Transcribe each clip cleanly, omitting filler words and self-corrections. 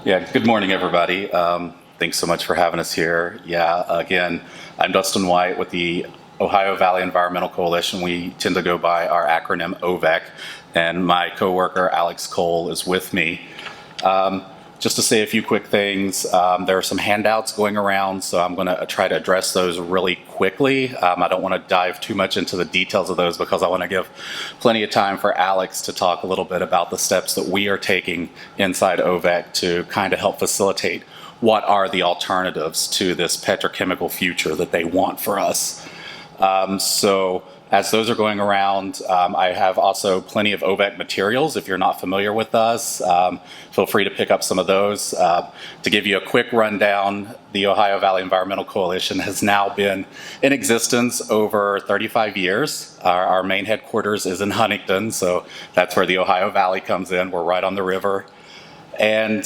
Yeah, good morning, everybody. Thanks so much for having us here. Yeah, again, I'm Dustin White with the Ohio Valley Environmental Coalition. We tend to go by our acronym OVEC, and my coworker Alex Cole is with me. Just to say a few quick things, there are some handouts going around, so I'm going to try to address those really quickly. I don't want to dive too much into the details of those because I want to give plenty of time for Alex to talk a little bit about the steps that we are taking inside OVEC to kind of help facilitate what are the alternatives to this petrochemical future that they want for us. So as those are going around, I have also plenty of OVEC materials. If you're not familiar with us, feel free to pick up some of those. To give you a quick rundown, the Ohio Valley Environmental Coalition has now been in existence over 35 years. Our main headquarters is in Huntington, so that's where the Ohio Valley comes in. We're right on the river. And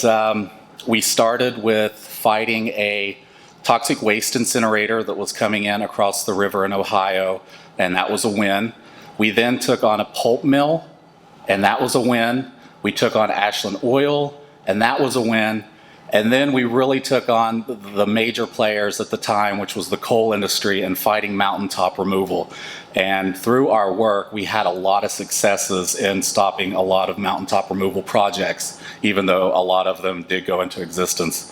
we started with fighting a toxic waste incinerator that was coming in across the river in Ohio, and that was a win. We then took on a pulp mill, and that was a win. We took on Ashland Oil, and that was a win. And then we really took on the major players at the time, which was the coal industry and fighting mountaintop removal. And through our work, we had a lot of successes in stopping a lot of mountaintop removal projects, even though a lot of them did go into existence.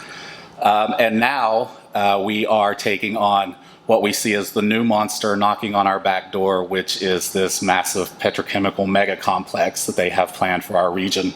And now we are taking on what we see as the new monster knocking on our back door, which is this massive petrochemical mega complex that they have planned for our region.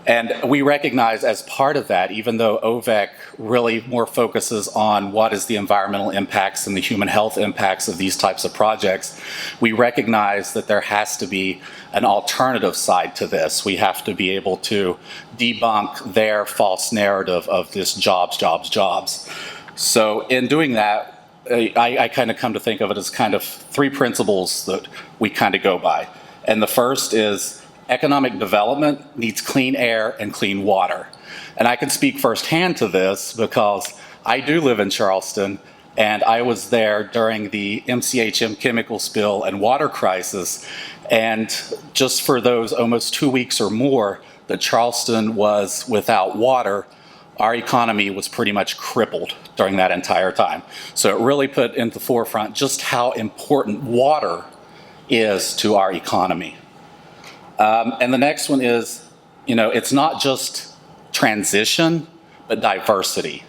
And we recognize as part of that, even though OVEC really more focuses on what is the environmental impacts and the human health impacts of these types of projects, we recognize that there has to be an alternative side to this. We have to be able to debunk their false narrative of this jobs, jobs, jobs. So in doing that, I kind of come to think of it as kind of three principles that we kind of go by. And the first is economic development needs clean air and clean water. And I can speak firsthand to this because I do live in Charleston, and I was there during the MCHM chemical spill and water crisis. And just for those almost 2 weeks or more that Charleston was without water, our economy was pretty much crippled during that entire time. So it really put in the forefront just how important water is to our economy. And the next one is, it's not just transition, but diversity.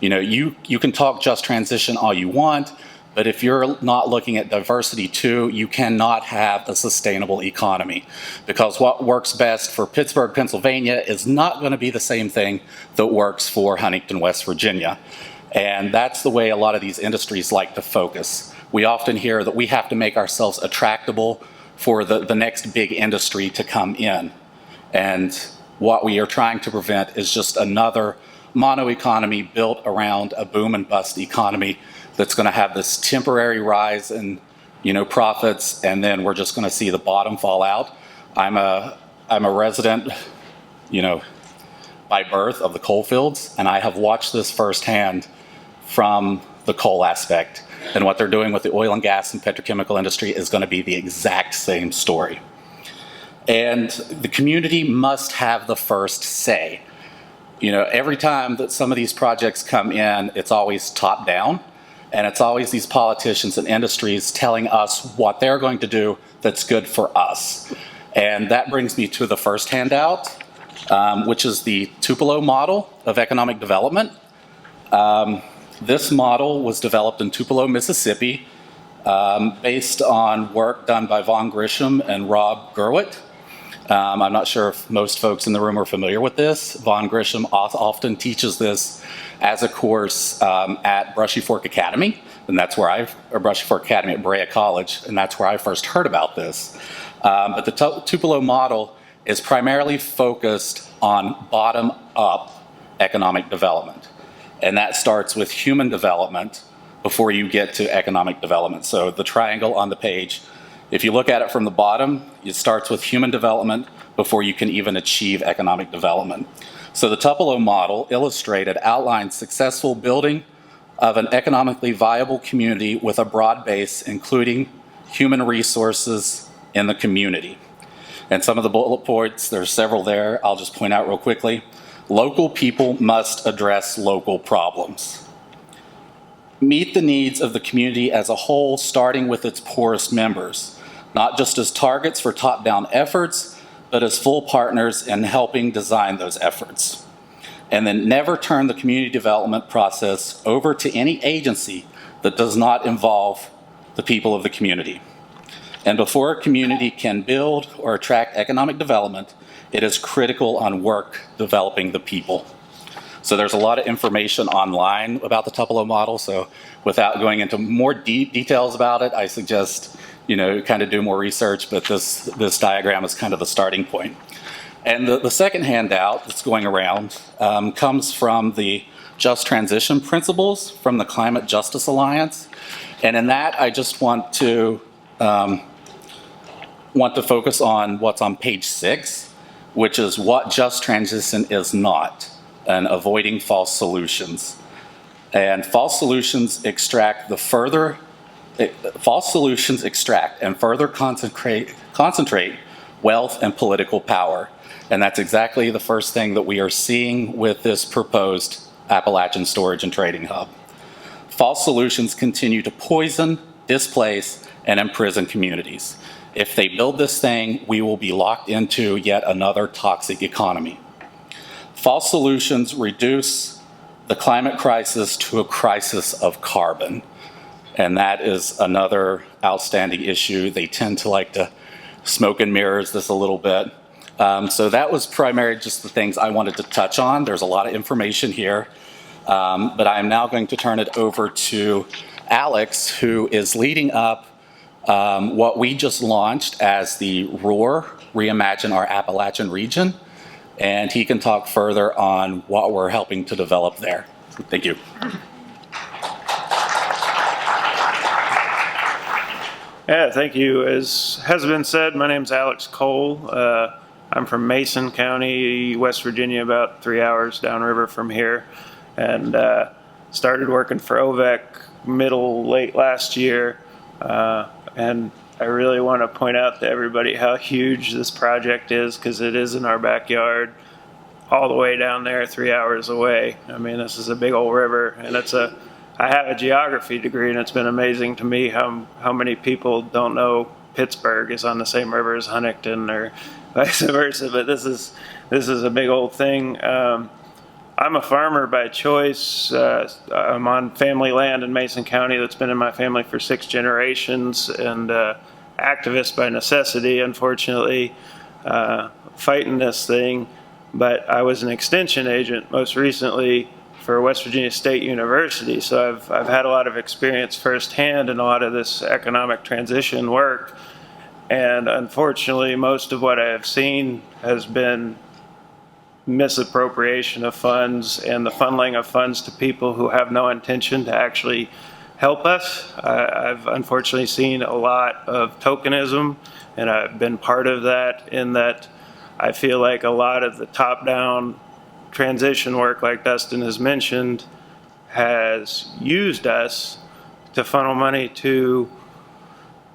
You can talk just transition all you want, but if you're not looking at diversity too, you cannot have a sustainable economy. Because what works best for Pittsburgh, Pennsylvania is not going to be the same thing that works for Huntington, West Virginia. And that's the way a lot of these industries like to focus. We often hear that we have to make ourselves attractable for the next big industry to come in. And what we are trying to prevent is just another mono economy built around a boom and bust economy that's going to have this temporary rise in profits, and then we're just going to see the bottom fall out. I'm a resident by birth of the coal fields, and I have watched this firsthand from the coal aspect. And what they're doing with the oil and gas and petrochemical industry is going to be the exact same story. And the community must have the first say. Every time that some of these projects come in, it's always top down, and it's always these politicians and industries telling us what they're going to do that's good for us. And that brings me to the first handout, which is the Tupelo model of economic development. This model was developed in Tupelo, Mississippi, based on work done by Vaughn Grisham and Rob Gerwitt. I'm not sure if most folks in the room are familiar with this. Vaughn Grisham often teaches this as a course at Brushy Fork Academy, and that's where Brushy Fork Academy at Brea College, and that's where I first heard about this. But the Tupelo model is primarily focused on bottom-up economic development. And that starts with human development before you get to economic development. So the triangle on the page, if you look at it from the bottom, it starts with human development before you can even achieve economic development. So the Tupelo model outlines successful building of an economically viable community with a broad base, including human resources in the community. And some of the bullet points, there's several there, I'll just point out real quickly. Local people must address local problems. Meet the needs of the community as a whole, starting with its poorest members, not just as targets for top-down efforts, but as full partners in helping design those efforts. And then never turn the community development process over to any agency that does not involve the people of the community. And before a community can build or attract economic development, it is critical on work developing the people. So there's a lot of information online about the Tupelo model. So without going into more details about it, I suggest kind of do more research, but this diagram is kind of the starting point. And the second handout that's going around comes from the Just Transition Principles from the Climate Justice Alliance. And in that, I just want to focus on what's on page 6, which is what just transition is not, and avoiding false solutions. And false solutions extract and further concentrate wealth and political power. And that's exactly the first thing that we are seeing with this proposed Appalachian Storage and Trading Hub. False solutions continue to poison, displace, and imprison communities. If they build this thing, we will be locked into yet another toxic economy. False solutions reduce the climate crisis to a crisis of carbon. And that is another outstanding issue. They tend to like to smoke and mirrors this a little bit. So that was primarily just the things I wanted to touch on. There's a lot of information here. But I am now going to turn it over to Alex, who is leading up what we just launched as the ROAR, Reimagine Our Appalachian Region. And he can talk further on what we're helping to develop there. Thank you. Yeah, thank you. As has been said, my name's Alex Cole. I'm from Mason County, West Virginia, about 3 hours downriver from here, and started working for OVEC late last year. And I really want to point out to everybody how huge this project is, because it is in our backyard, all the way down there, 3 hours away. I mean, this is a big old river, and I have a geography degree, and it's been amazing to me how many people don't know Pittsburgh is on the same river as Huntington, or vice versa. But this is a big old thing. I'm a farmer by choice. I'm on family land in Mason County that's been in my family for 6 generations, and activist by necessity, unfortunately, fighting this thing. But I was an extension agent most recently for West Virginia State University, so I've had a lot of experience firsthand in a lot of this economic transition work. And unfortunately, most of what I have seen has been misappropriation of funds and the funneling of funds to people who have no intention to actually help us. I've unfortunately seen a lot of tokenism, and I've been part of that, in that I feel like a lot of the top-down transition work, like Dustin has mentioned, has used us to funnel money to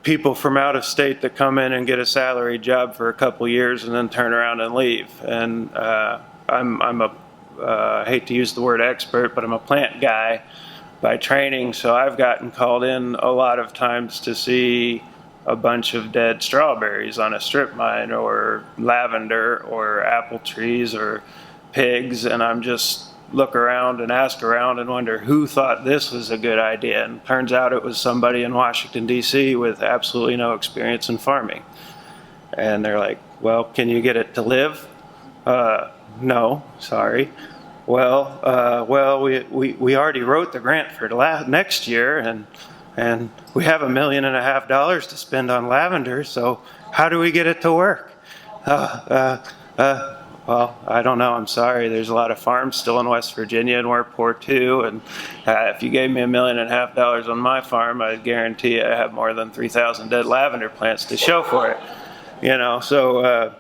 people from out of state that come in and get a salary job for a couple years and then turn around and leave. And I hate to use the word expert, but I'm a plant guy by training, so I've gotten called in a lot of times to see a bunch of dead strawberries on a strip mine, or lavender, or apple trees, or pigs, and I'm just look around and ask around and wonder who thought this was a good idea. And turns out it was somebody in Washington, D.C. with absolutely no experience in farming. And they're like, well, can you get it to live? No, sorry. Well, we already wrote the grant for next year, and we have $1.5 million to spend on lavender, so how do we get it to work? Well, I don't know. I'm sorry. There's a lot of farms still in West Virginia, and we're poor too. And if you gave me $1.5 million on my farm, I guarantee I have more than 3,000 dead lavender plants to show for it. So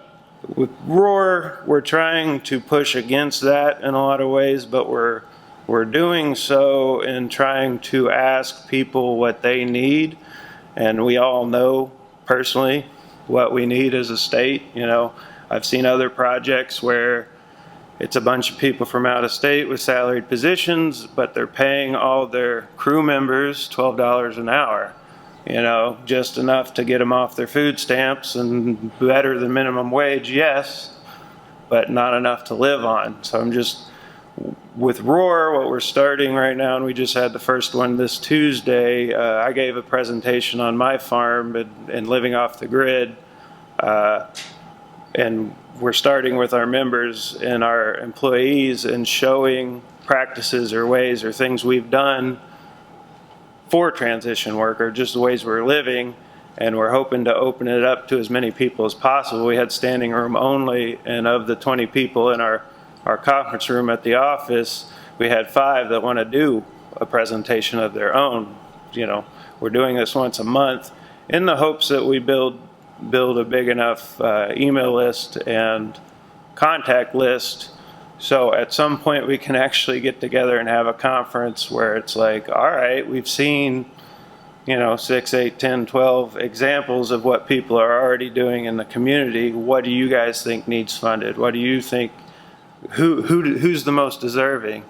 with ROAR, we're trying to push against that in a lot of ways, but we're doing so in trying to ask people what they need. And we all know personally what we need as a state. I've seen other projects where it's a bunch of people from out of state with salaried positions, but they're paying all their crew members $12 an hour. Just enough to get them off their food stamps and better than minimum wage, yes, but not enough to live on. So with Roar, what we're starting right now, and we just had the first one this Tuesday, I gave a presentation on my farm and living off the grid. And we're starting with our members and our employees and showing practices or ways or things we've done for transition work or just the ways we're living. And we're hoping to open it up to as many people as possible. We had standing room only, and of the 20 people in our conference room at the office, we had 5 that want to do a presentation of their own. We're doing this once a month in the hopes that we build a big enough email list and contact list so at some point we can actually get together and have a conference where it's like, all right, we've seen 6, 8, 10, 12 examples of what people are already doing in the community. What do you guys think needs funded? What do you think, who's the most deserving?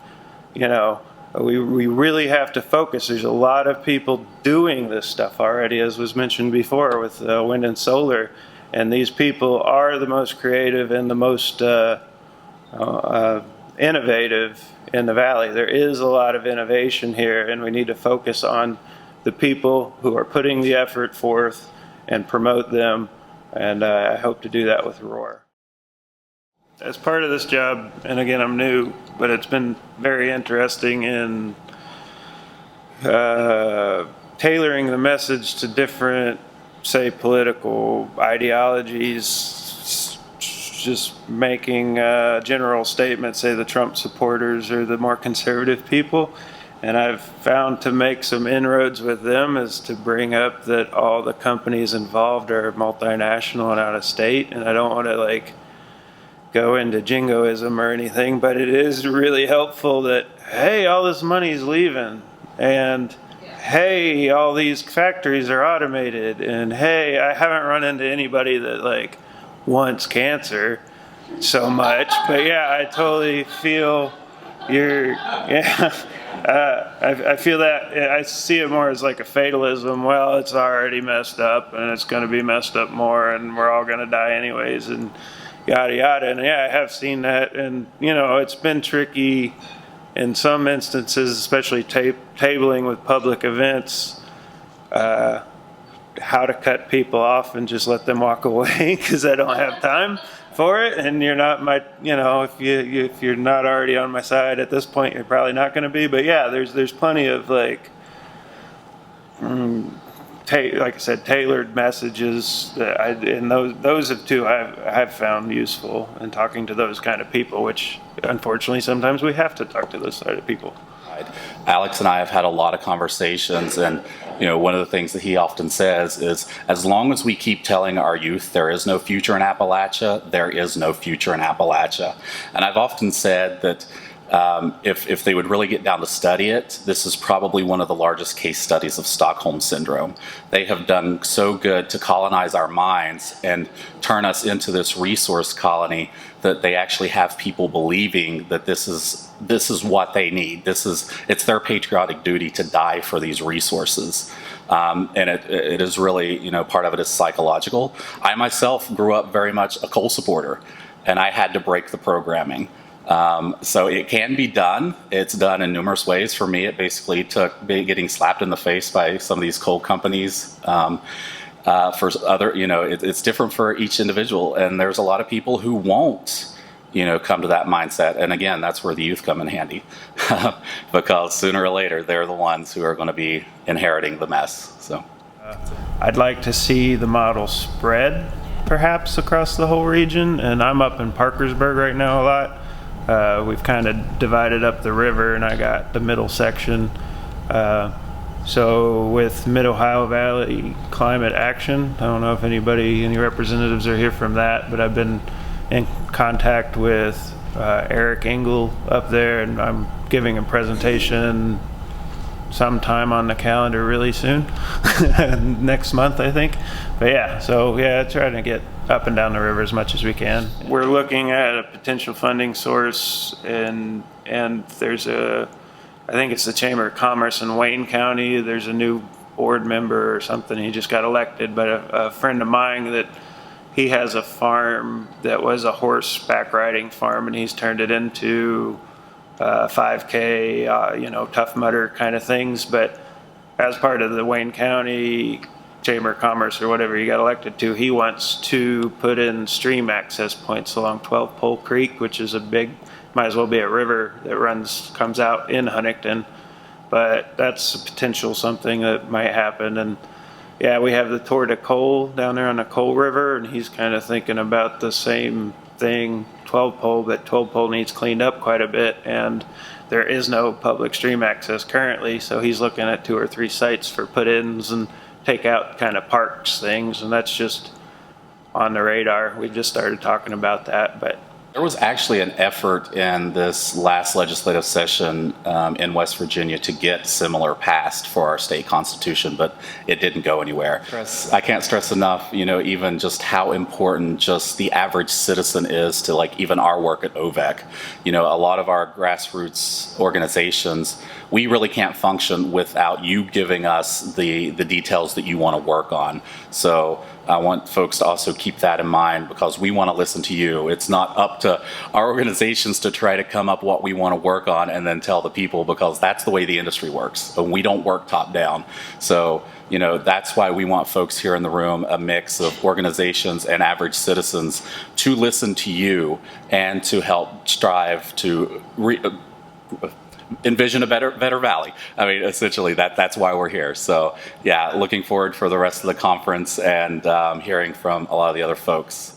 We really have to focus. There's a lot of people doing this stuff already, as was mentioned before with wind and solar, and these people are the most creative and the most innovative in the valley. There is a lot of innovation here, and we need to focus on the people who are putting the effort forth and promote them, and I hope to do that with Roar. As part of this job, and again, I'm new, but it's been very interesting in tailoring the message to different, say, political ideologies, just making general statements, say the Trump supporters or the more conservative people. And I've found to make some inroads with them is to bring up that all the companies involved are multinational and out of state. And I don't want to go into jingoism or anything, but it is really helpful that, hey, all this money is leaving, and hey, all these factories are automated, and hey, I haven't run into anybody that wants cancer so much, but yeah, I totally feel I feel that. I see it more as a fatalism. Well, it's already messed up, and it's going to be messed up more, and we're all going to die anyways, and yada yada. And yeah, I have seen that, and it's been tricky in some instances, especially tabling with public events, how to cut people off and just let them walk away because I don't have time for it. And you're not if you're not already on my side at this point, you're probably not going to be. But yeah, there's plenty of like I said, tailored messages that and those of two I've found useful in talking to those kind of people, which unfortunately sometimes we have to talk to those side of people. Alex and I have had a lot of conversations, and one of the things that he often says is, as long as we keep telling our youth there is no future in Appalachia, there is no future in Appalachia. And I've often said that if they would really get down to study it, this is probably one of the largest case studies of Stockholm Syndrome. They have done so good to colonize our minds and turn us into this resource colony that they actually have people believing that this is what they need. It's their patriotic duty to die for these resources. And it is really, part of it is psychological. I myself grew up very much a coal supporter, and I had to break the programming. So it can be done. It's done in numerous ways. For me, it basically took getting slapped in the face by some of these coal companies. For other, it's different for each individual, and there's a lot of people who won't, come to that mindset. And again, that's where the youth come in handy, because sooner or later they're the ones who are going to be inheriting the mess. So, I'd like to see the model spread, perhaps across the whole region. And I'm up in Parkersburg right now a lot. We've kind of divided up the river, and I got the middle section. So with Mid-Ohio Valley Climate Action, I don't know if any representatives are here from that, but I've been in contact with Eric Engel up there, and I'm giving a presentation sometime on the calendar really soon, next month I think. But yeah, trying to get up and down the river as much as we can. We're looking at a potential funding source, and there's I think it's the Chamber of Commerce in Wayne County. There's a new board member or something. He just got elected, but a friend of mine that he has a farm that was a horseback riding farm, and he's turned it into 5K, Tough Mudder kind of things. But as part of the Wayne County Chamber of Commerce or whatever he got elected to, he wants to put in stream access points along 12 Pole Creek, which is a big, might as well be a river that comes out in Huntington. But that's a potential something that might happen. And yeah, we have the Tour de Cole down there on the Cole River, and he's kind of thinking about the same thing, 12 Pole, but 12 Pole needs cleaned up quite a bit, and there is no public stream access currently, so he's looking at 2 or 3 sites for put-ins and take out kind of parks things, and that's just on the radar. We just started talking about that, but There was actually an effort in this last legislative session in West Virginia to get similar passed for our state constitution, but it didn't go anywhere. I can't stress enough, even just how important just the average citizen is to like even our work at OVEC. A lot of our grassroots organizations, we really can't function without you giving us the details that you want to work on. So I want folks to also keep that in mind because we want to listen to you. It's not up to our organizations to try to come up what we want to work on and then tell the people, because that's the way the industry works. And we don't work top down. So, that's why we want folks here in the room, a mix of organizations and average citizens, to listen to you and to help strive to envision a better valley. I mean, essentially, that's why we're here. So, yeah, looking forward for the rest of the conference and hearing from a lot of the other folks.